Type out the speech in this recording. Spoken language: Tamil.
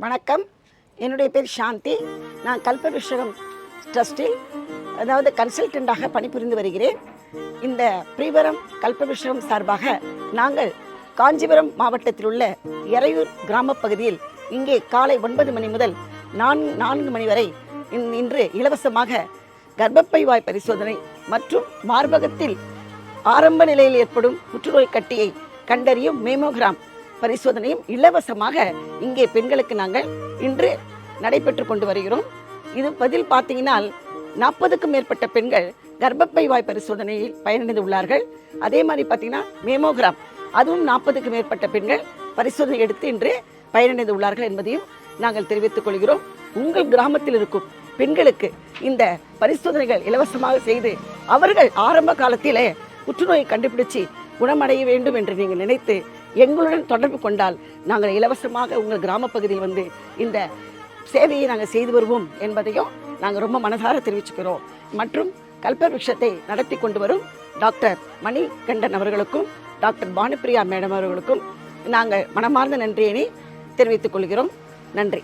வணக்கம். என்னுடைய பேர் சாந்தி. நான் கல்பவிருஷகம் ட்ரஸ்டில் கன்சல்டண்டாக பணிபுரிந்து வருகிறேன். இந்த பிரிவரம் கல்பவிருஷகம் சார்பாக நாங்கள் காஞ்சிபுரம் மாவட்டத்தில் உள்ள எறையூர் கிராம பகுதியில் இங்கே காலை 9 மணி முதல் 4 மணி வரை இன்று இலவசமாக கர்ப்பப்பை வாய் பரிசோதனை மற்றும் மார்பகத்தில் ஆரம்ப நிலையில் ஏற்படும் புற்றுநோய் கட்டியை கண்டறியும் மேமோகிராம் பரிசோதனையும் இலவசமாக இங்கே பெண்களுக்கு நாங்கள் இன்று நடைபெற்று கொண்டு வருகிறோம். இது பதில் பார்த்தீங்கன்னா 40க்கும் மேற்பட்ட பெண்கள் கர்ப்பப்பை வாய் பரிசோதனையில் பயனடைந்து உள்ளார்கள். அதே மாதிரி பார்த்தீங்கன்னா மேமோகிராம் அதுவும் 40க்கும் மேற்பட்ட பெண்கள் பரிசோதனை எடுத்து இன்று பயனடைந்து உள்ளார்கள் என்பதையும் நாங்கள் தெரிவித்துக் கொள்கிறோம். உங்கள் கிராமத்தில் இருக்கும் பெண்களுக்கு இந்த பரிசோதனைகள் இலவசமாக செய்து அவர்கள் ஆரம்ப காலத்திலே புற்றுநோயை கண்டுபிடிச்சு குணமடைய வேண்டும் என்று நீங்கள் நினைத்து எங்களுடன் தொடர்பு கொண்டால் நாங்கள் இலவசமாக உங்கள் கிராம பகுதியில் வந்து இந்த சேவையை நாங்கள் செய்து வருவோம் என்பதையும் நாங்கள் ரொம்ப மனதார தெரிவிச்சுக்கிறோம். மற்றும் கல்பவிருஷத்தை நடத்தி கொண்டு வரும் டாக்டர் மணிகண்டன் அவர்களுக்கும் டாக்டர் பானுப்பிரியா மேடம் அவர்களுக்கும் நாங்கள் மனமார்ந்த நன்றியினை தெரிவித்துக் கொள்கிறோம். நன்றி.